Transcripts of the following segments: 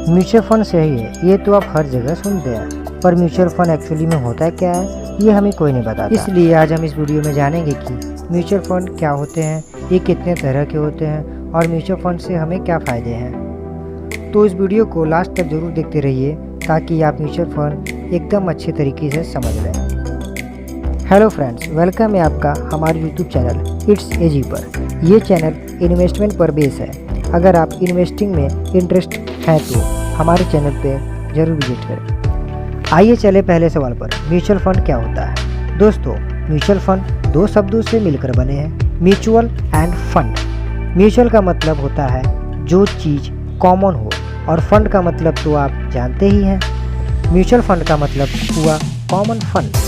Mutual fund सही है, ये तो आप हर जगह सुनते हैं, पर म्यूचुअल फंड एक्चुअली में होता है क्या है, ये हमें कोई नहीं बताता। इसलिए आज हम इस वीडियो में जानेंगे कि म्यूचुअल फंड क्या होते हैं, ये कितने तरह के होते हैं और म्यूचुअल फंड से हमें क्या फ़ायदे हैं। तो इस वीडियो को लास्ट तक जरूर देखते रहिए ताकि आप म्यूचुअल फंड एकदम अच्छे तरीके से समझ लें। हेलो फ्रेंड्स, वेलकम है आपका हमारे यूट्यूब चैनल इट्स एजी पर। ये चैनल इन्वेस्टमेंट पर बेस है। अगर आप इन्वेस्टिंग में इंटरेस्ट हैं तो हमारे चैनल पे ज़रूर विजिट करें। आइए चले पहले सवाल पर, म्यूचुअल फंड क्या होता है। दोस्तों, म्यूचुअल फंड दो शब्दों से मिलकर बने हैं, म्यूचुअल एंड फंड। म्यूचुअल का मतलब होता है जो चीज़ कॉमन हो और फंड का मतलब तो आप जानते ही हैं। म्यूचुअल फंड का मतलब हुआ कॉमन फंड।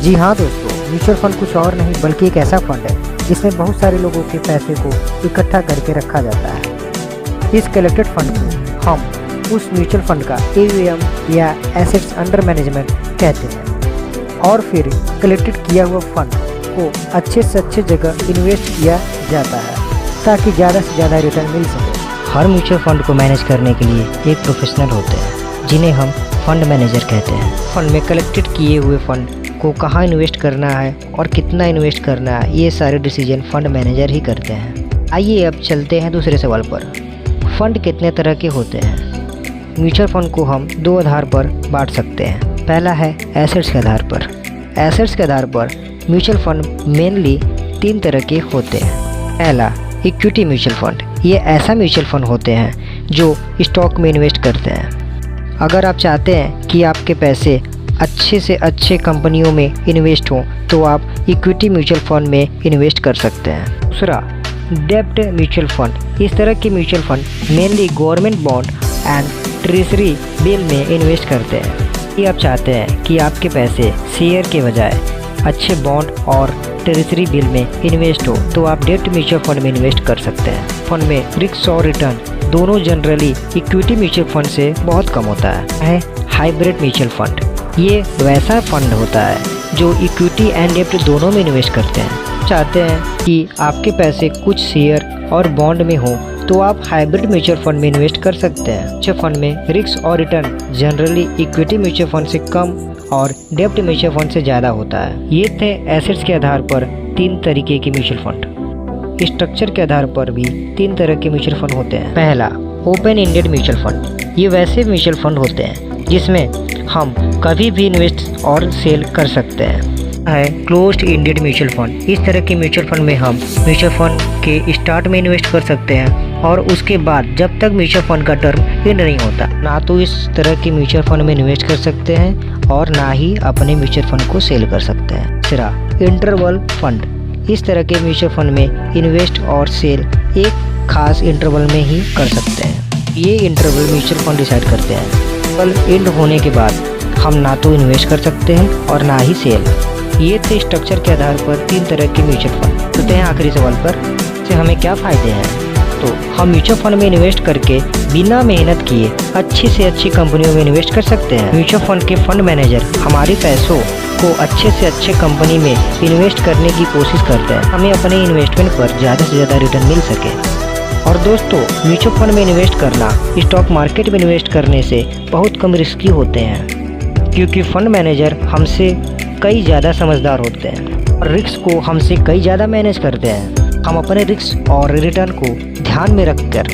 जी हाँ दोस्तों, म्यूचुअल फंड कुछ और नहीं बल्कि एक ऐसा फंड है जिसमें बहुत सारे लोगों के पैसे को इकट्ठा करके रखा जाता है। इस कलेक्टेड फंड को हम उस म्यूचुअल फंड का AUM या एसेट्स अंडर मैनेजमेंट कहते हैं। और फिर कलेक्टेड किया हुआ फंड को अच्छे से अच्छे जगह इन्वेस्ट किया जाता है ताकि ज़्यादा से ज़्यादा रिटर्न मिल सके। हर म्यूचुअल फंड को मैनेज करने के लिए एक प्रोफेशनल होते हैं जिन्हें हम फंड मैनेजर कहते हैं। फंड में कलेक्टेड किए हुए फंड को कहाँ इन्वेस्ट करना है और कितना इन्वेस्ट करना है, ये सारे डिसीजन फंड मैनेजर ही करते हैं। आइए अब चलते हैं दूसरे सवाल पर। फंड कितने तरह के होते हैं। म्यूचुअल फंड को हम दो आधार पर बांट सकते हैं। पहला है एसेट्स के आधार पर। एसेट्स के आधार पर म्यूचुअल फंड मेनली तीन तरह के होते हैं। पहला इक्विटी म्यूचुअल फंड। ये ऐसा म्यूचुअल फंड होते हैं जो स्टॉक में इन्वेस्ट करते हैं। अगर आप चाहते हैं कि आपके पैसे अच्छे से अच्छे कंपनियों में इन्वेस्ट हो तो आप इक्विटी म्यूचुअल फंड में इन्वेस्ट कर सकते हैं। दूसरा डेब्ट म्यूचुअल फंड। इस तरह के mutual fund mainly government bond and treasury bill में इन्वेस्ट करते हैं। यदि आप चाहते हैं कि आपके पैसे शेयर के बजाय अच्छे बॉन्ड और ट्रेजरी बिल में इन्वेस्ट हो तो आप डेब्ट म्यूचुअल फंड में इन्वेस्ट कर सकते हैं। फंड में रिस्क और रिटर्न दोनों जनरली इक्विटी म्यूचुअल फंड से बहुत कम होता है। Hybrid mutual fund. ये वैसा फंड होता है जो इक्विटी एंड डेब्ट दोनों में इन्वेस्ट करते हैं। चाहते हैं कि आपके पैसे कुछ शेयर और बॉन्ड में हो तो आप हाइब्रिड म्यूचुअल फंड में इन्वेस्ट कर सकते हैं। म्यूचुअल फंड में रिस्क और return generally equity mutual fund से कम और डेब्ट म्यूचुअल फंड से ज़्यादा होता है। ये थे एसेट्स के आधार पर तीन तरीके के म्यूचुअल फंड। स्ट्रक्चर के आधार पर भी तीन तरह के म्यूचुअल फंड होते हैं। पहला ओपन एंडेड म्यूचुअल फंड। ये वैसे म्यूचुअल फंड होते हैं जिसमें हम कभी भी इन्वेस्ट और सेल कर सकते हैं। है क्लोज्ड एंडेड म्यूचुअल फंड। इस तरह के म्यूचुअल फंड में हम म्यूचुअल फंड के स्टार्ट में इन्वेस्ट कर सकते हैं और उसके बाद जब तक म्यूचुअल फंड का टर्म एंड नहीं होता ना तो इस तरह के म्यूचुअल फंड में इन्वेस्ट कर सकते हैं और ना ही अपने म्यूचुअल फंड को सेल कर सकते हैं। तीसरा इंटरवल फंड। इस तरह के म्यूचुअल फंड में इन्वेस्ट और सेल एक खास इंटरवल में ही कर सकते हैं। ये इंटरवल म्यूचुअल फंड डिसाइड करते हैं। एंड होने के बाद हम ना तो इन्वेस्ट कर सकते हैं और ना ही सेल। ये थे स्ट्रक्चर के आधार पर तीन तरह के म्यूचुअल फंड। चलते हैं आखिरी सवाल पर, से हमें क्या फ़ायदे हैं। तो हम म्यूचुअल फंड में इन्वेस्ट करके बिना मेहनत किए अच्छी से अच्छी कंपनियों में इन्वेस्ट कर सकते हैं। म्यूचुअल फंड के फंड मैनेजर हमारे पैसों को अच्छे से अच्छे कंपनी में इन्वेस्ट करने की कोशिश करते हैं, हमें अपने इन्वेस्टमेंट पर ज़्यादा से ज़्यादा रिटर्न मिल सके। और दोस्तों, म्यूचुअल फंड में इन्वेस्ट करना स्टॉक मार्केट में इन्वेस्ट करने से बहुत कम रिस्की होते हैं क्योंकि फंड मैनेजर हमसे कई ज़्यादा समझदार होते हैं और रिस्क को हमसे कई ज़्यादा मैनेज करते हैं। हम अपने रिस्क और रिटर्न को ध्यान में रखकर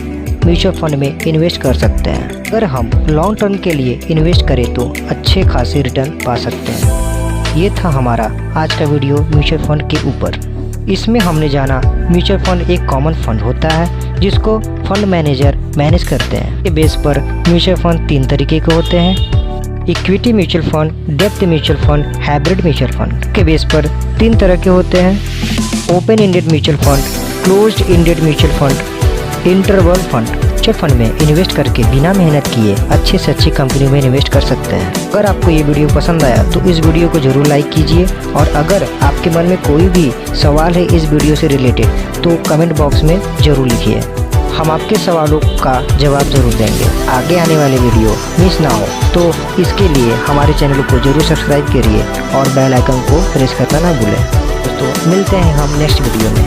म्यूचुअल फंड में इन्वेस्ट कर सकते हैं। अगर हम लॉन्ग टर्म के लिए इन्वेस्ट करें तो अच्छे खासे रिटर्न पा सकते हैं। ये था हमारा आज का वीडियो म्यूचुअल फंड के ऊपर। इसमें हमने जाना म्यूचुअल फंड एक कॉमन फंड होता है जिसको फंड मैनेजर मैनेज करते हैं। के बेस पर म्यूचुअल फंड तीन तरीके के होते हैं। इक्विटी म्यूचुअल फंड, डेब्ट mutual fund, hybrid mutual fund. के बेस पर तीन तरह के होते हैं। Open ended mutual fund, closed ended mutual fund, interval fund. Mutual fund में इन्वेस्ट करके बिना मेहनत किए अच्छे से अच्छी कंपनी में इन्वेस्ट कर सकते हैं। अगर आपको ये वीडियो पसंद आया तो इस वीडियो को जरूर लाइक कीजिए और अगर आपके मन में कोई भी सवाल है इस वीडियो से रिलेटेड तो कमेंट बॉक्स में ज़रूर लिखिए। हम आपके सवालों का जवाब ज़रूर देंगे। आगे आने वाले वीडियो मिस ना हो तो इसके लिए हमारे चैनल को जरूर सब्सक्राइब करिए और बेल आइकन को प्रेस करना ना भूलें। दोस्तों, मिलते हैं हम नेक्स्ट वीडियो में।